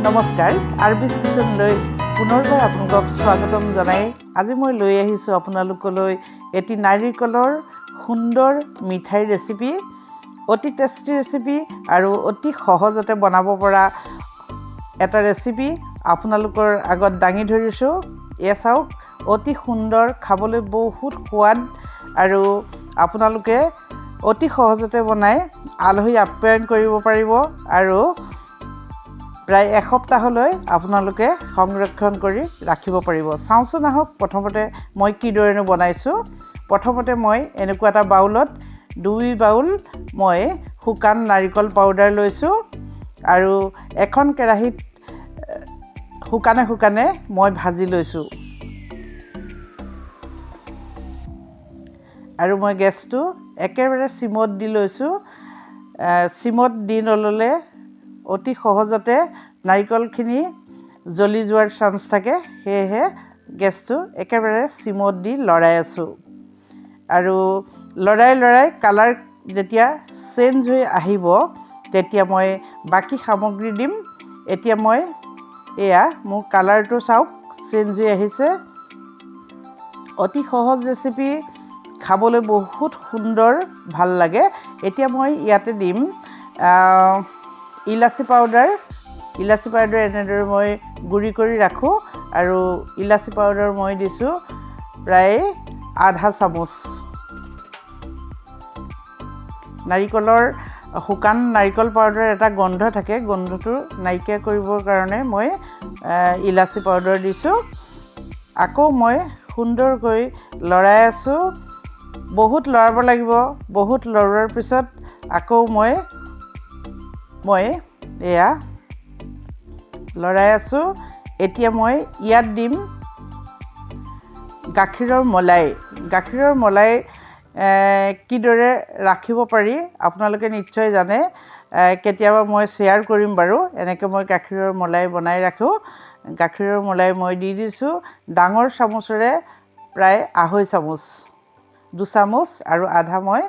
নমস্কাৰ আৰবিছ কিচেনলৈ পুনৰবাৰ আপোনালোকক স্বাগতম জনাই আজি মই লৈ আহিছোঁ আপোনালোকলৈ এটি নাৰিকলৰ সুন্দৰ মিঠাই ৰেচিপি অতি টেষ্টি ৰেচিপি আৰু অতি সহজতে বনাব পৰা এটা ৰেচিপি আপোনালোকৰ আগত দাঙি ধৰিছোঁ এয়া চাওক অতি সুন্দৰ খাবলৈ বহুত সোৱাদ আৰু আপোনালোকে অতি সহজতে বনাই আলহী আপ্যায়ন কৰিব পাৰিব আৰু প্ৰায় এসপ্তাহলৈ আপোনালোকে সংৰক্ষণ কৰি ৰাখিব পাৰিব চাওঁচোন আহক প্ৰথমতে মই কিদৰেনো বনাইছোঁ প্ৰথমতে মই এনেকুৱা এটা বাউলত 2 বাউল মই শুকান নাৰিকল পাউডাৰ লৈছোঁ আৰু এখন কেৰাহীত শুকানে মই ভাজি লৈছোঁ আৰু মই গেছটো একেবাৰে সিমত দি লৈছোঁ সিমত দি নললে অতি সহজতে নাৰিকলখিনি জ্বলি যোৱাৰ চান্স থাকে সেয়েহে গেছটো একেবাৰে সিমত দি লৰাই আছোঁ আৰু লৰাই কালাৰ যেতিয়া চেঞ্জ হৈ আহিব তেতিয়া মই বাকি সামগ্ৰী দিম এতিয়া মই এয়া মোৰ কালাৰটো চাওক চেঞ্জ হৈ আহিছে অতি সহজ ৰেচিপি খাবলৈ বহুত সুন্দৰ ভাল লাগে এতিয়া মই ইয়াতে দিম ইলাচি পাউডাৰ এনেদৰে মই গুড়ি কৰি ৰাখোঁ আৰু ইলাচি পাউডাৰ মই দিছোঁ প্ৰায় আধা চামুচ নাৰিকলৰ শুকান নাৰিকল পাউডাৰ এটা গন্ধ থাকে গন্ধটো নাইকিয়া কৰিবৰ কাৰণে মই ইলাচি পাউডাৰ দিছোঁ আকৌ মই সুন্দৰকৈ লৰাই আছোঁ বহুত লৰাব লাগিব বহুত লৰোৱাৰ পিছত আকৌ মই এয়া লৰাই আছোঁ এতিয়া মই ইয়াত দিম গাখীৰৰ মলাই কিদৰে ৰাখিব পাৰি আপোনালোকে নিশ্চয় জানে কেতিয়াবা মই শ্বেয়াৰ কৰিম বাৰু এনেকৈ মই গাখীৰৰ মলাই বনাই ৰাখোঁ গাখীৰৰ মলাই মই দি দিছোঁ ডাঙৰ চামুচেৰে প্ৰায় 2.5 চামুচ 2 চামুচ আৰু আধা মই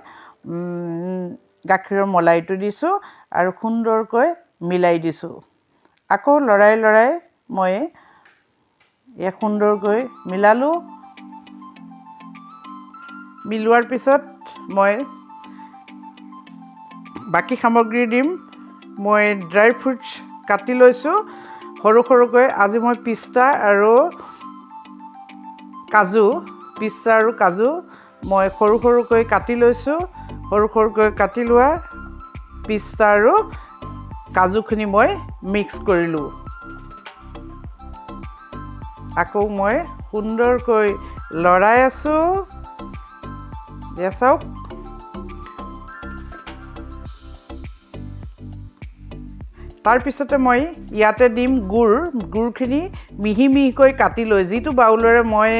গাখীৰৰ মলাইটো দিছোঁ আৰু সুন্দৰকৈ মিলাই দিছোঁ আকৌ লৰাই মই এই সুন্দৰকৈ মিলালোঁ মিলোৱাৰ পিছত মই বাকি সামগ্ৰী দিম মই ড্ৰাই ফ্ৰুটছ কাটি লৈছোঁ সৰুকৈ আজি মই পিস্তা আৰু কাজু মই সৰুকৈ কাটি লৈছোঁ সৰুকৈ কাটি লোৱা পিস্তা আৰু কাজুখিনি মই মিক্স কৰিলোঁ আকৌ মই সুন্দৰকৈ লৰাই আছোঁ দিয়া চাওক তাৰপিছতে মই ইয়াতে দিম গুড়খিনি মিহিকৈ কাটি লৈ যিটো বাউলৰে মই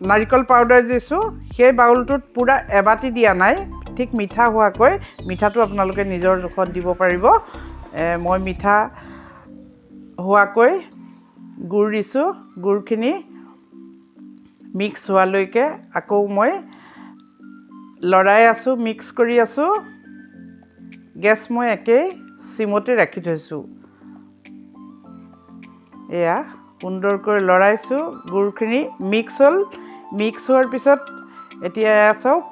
নাৰিকল পাউডাৰ দিছোঁ সেই বাউলটোত পুৰা এবাটি দিয়া নাই ঠিক মিঠা হোৱাকৈ মিঠাটো আপোনালোকে নিজৰ জোখত দিব পাৰিব মই মিঠা হোৱাকৈ গুড় দিছোঁ গুড়খিনি মিক্স হোৱালৈকে আকৌ মই লৰাই আছোঁ মিক্স কৰি আছোঁ গেছ মই একেই সিমতে ৰাখি থৈছোঁ এয়া সুন্দৰকৈ লৰাইছোঁ গুড়খিনি মিক্স হোৱাৰ পিছত এতিয়া চাওক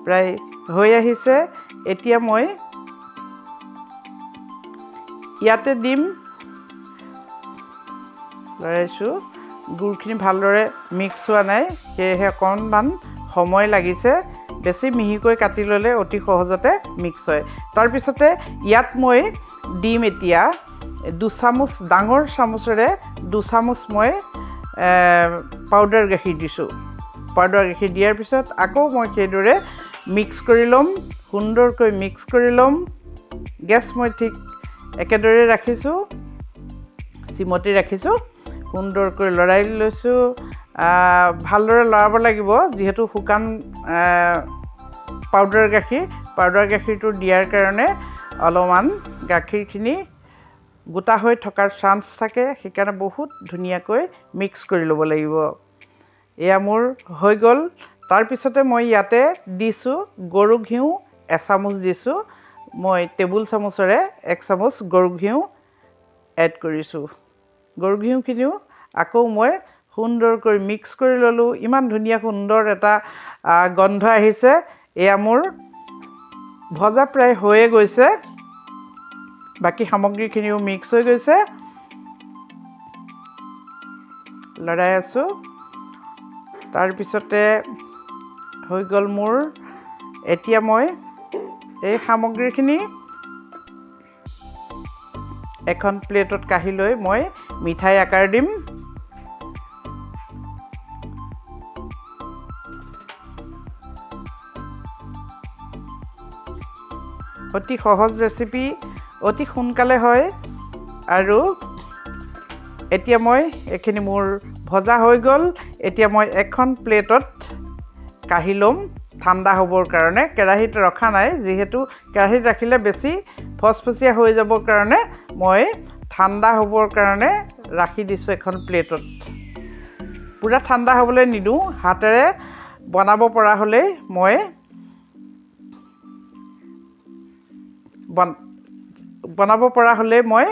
প্ৰায় হৈ আহিছে এতিয়া মই ইয়াতে দিম লৰাইছোঁ গুড়খিনি ভালদৰে মিক্স হোৱা নাই সেয়েহে অকণমান সময় লাগিছে বেছি মিহিকৈ কাটি ল'লে অতি সহজতে মিক্স হয় তাৰপিছতে ইয়াত মই দিম এতিয়া 2 চামুচ ডাঙৰ চামুচেৰে 2 চামুচ মই পাউডাৰ গাখীৰ দিছোঁ পাউডাৰ গাখীৰ দিয়াৰ পিছত আকৌ মই সেইদৰে মিক্স কৰি ল'ম সুন্দৰকৈ মিক্স কৰি ল'ম গেছ মই ঠিক একেদৰে ৰাখিছোঁ সিমতে ৰাখিছোঁ সুন্দৰকৈ লৰাই লৈছোঁ ভালদৰে লৰাব লাগিব যিহেতু শুকান পাউডাৰ গাখীৰটো দিয়াৰ কাৰণে অলপমান গাখীৰখিনি গোটা হৈ থকাৰ চান্স থাকে সেইকাৰণে বহুত ধুনীয়াকৈ মিক্স কৰি ল'ব লাগিব এয়া মোৰ হৈ গ'ল তাৰপিছতে মই ইয়াতে দিছোঁ গৰু ঘিউ এচামুচ দিছোঁ মই টেবুল চামুচেৰে 1 চামুচ গৰু ঘিউ এড কৰিছোঁ। গৰু ঘিউখিনিও আকৌ মই সুন্দৰকৈ মিক্স কৰি ল'লোঁ। ইমান ধুনীয়া সুন্দৰ এটা গন্ধ আহিছে। এয়া মোৰ ভজা প্ৰায় হৈয়ে গৈছে। বাকী সামগ্ৰীখিনিও মিক্স হৈ গৈছে। লৰাই আছোঁ। তাৰপিছতে হৈ গ'ল মোৰ। এতিয়া মই এই সামগ্ৰীখিনি এখন প্লেটত কাঢ়ি লৈ মই মিঠাই আকাৰ দিম। অতি সহজ ৰেচিপি, অতি সোনকালে হয়। আৰু এতিয়া মই এইখিনি মোৰ ভজা হৈ গ'ল। এতিয়া মই এখন প্লেটত কাঢ়ি ল'ম ঠাণ্ডা হ'বৰ কাৰণে। কেৰাহীত ৰখা নাই, যিহেতু কেৰাহীত ৰাখিলে বেছি ফচফচীয়া হৈ যাবৰ কাৰণে মই ঠাণ্ডা হ'বৰ কাৰণে ৰাখি দিছোঁ এখন প্লেটত। পূৰা ঠাণ্ডা হ'বলৈ নিদিওঁ। হাতেৰে বনাব পৰা হ'লেই মই বনাব পৰা হ'লে মই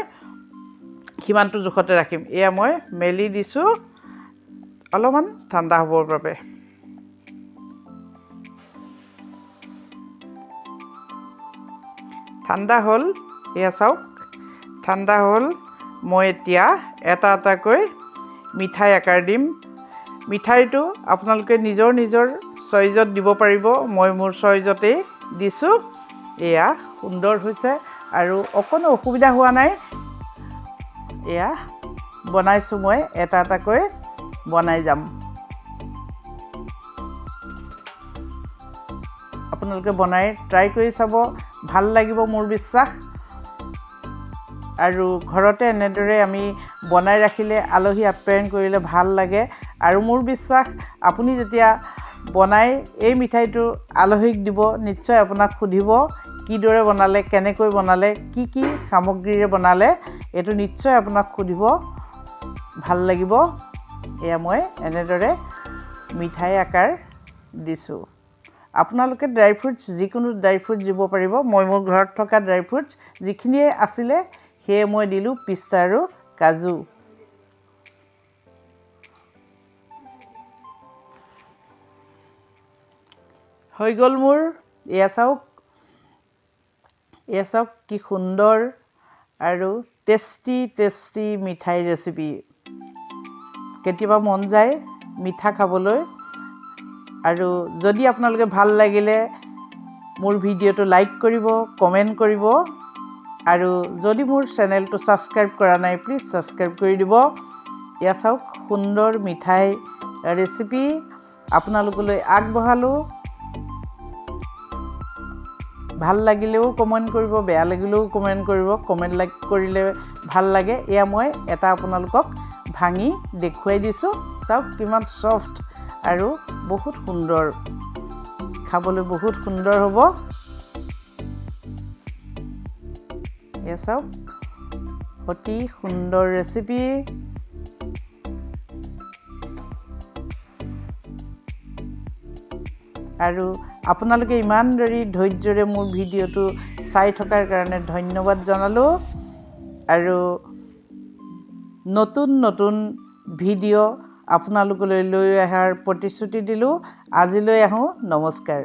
সিমানটো জোখতে ৰাখিম। এয়া মই মেলি দিছোঁ অলপমান ঠাণ্ডা হ'বৰ বাবে। ঠাণ্ডা হ'ল, এয়া চাওক ঠাণ্ডা হ'ল। মই এতিয়া এটা এটাকৈ মিঠাই আকাৰ দিম। মিঠাইটো আপোনালোকে নিজৰ নিজৰ চইজত দিব পাৰিব। মই মোৰ চইজতেই দিছোঁ। এয়া সুন্দৰ হৈছে আৰু অকণো অসুবিধা হোৱা নাই। এয়া বনাইছোঁ, মই এটা এটাকৈ বনাই যাম। আপোনালোকে বনাই ট্ৰাই কৰি চাব, ভাল লাগিব মোৰ বিশ্বাস। আৰু ঘৰতে এনেদৰে আমি বনাই ৰাখিলে আলহী আপ্যায়ন কৰিলে ভাল লাগে। আৰু মোৰ বিশ্বাস আপুনি যেতিয়া বনাই এই মিঠাইটো আলহীক দিব, নিশ্চয় আপোনাক সুধিব কিদৰে বনালে, কেনেকৈ বনালে, কি কি সামগ্ৰীৰে বনালে। এইটো নিশ্চয় আপোনাক সুধিব, ভাল লাগিব। এয়া মই এনেদৰে মিঠাই আকাৰ দিছোঁ। আপোনালোকে ড্ৰাই ফ্ৰুটছ, যিকোনো ড্ৰাই ফ্ৰুটছ দিব পাৰিব। মই মোৰ ঘৰত থকা ড্ৰাই ফ্ৰুটছ যিখিনিয়ে আছিলে সেয়ে মই দিলোঁ পিস্তা আৰু কাজু। হৈ গ'ল মোৰ। এয়া চাওক, এয়া চাওক কি সুন্দৰ আৰু টেষ্টি টেষ্টি মিঠাই ৰেচিপি। কেতিয়াবা মন যায় মিঠা খাবলৈ। আৰু যদি আপোনালোকে ভাল লাগিলে মোৰ ভিডিঅ'টো লাইক কৰিব, কমেণ্ট কৰিব। আৰু যদি মোৰ চেনেলটো ছাবস্ক্ৰাইব কৰা নাই, প্লিজ ছাবস্ক্ৰাইব কৰি দিব। এয়া চাওক সুন্দৰ মিঠাই ৰেচিপি আপোনালোকলৈ আগবঢ়ালোঁ। ভাল লাগিলেও কমেণ্ট কৰিব, বেয়া লাগিলেও কমেণ্ট কৰিব। কমেণ্ট লাইক কৰিলে ভাল লাগে। এয়া মই এটা আপোনালোকক ভাঙি দেখুৱাই দিছোঁ। চাওক কিমান ছফ্ট আৰু বহুত সুন্দৰ, খাবলৈ বহুত সুন্দৰ হ'ব। এয়া চাওক অতি সুন্দৰ ৰেচিপি। আৰু আপোনালোকে ইমান দেৰি ধৈৰ্য্যৰে মোৰ ভিডিঅ'টো চাই থকাৰ কাৰণে ধন্যবাদ জনালোঁ। আৰু নতুন নতুন ভিডিঅ' আপোনালোকলৈ লৈ অহাৰ প্ৰতিশ্ৰুতি দিলোঁ। আজিলৈ আহোঁ, নমস্কাৰ।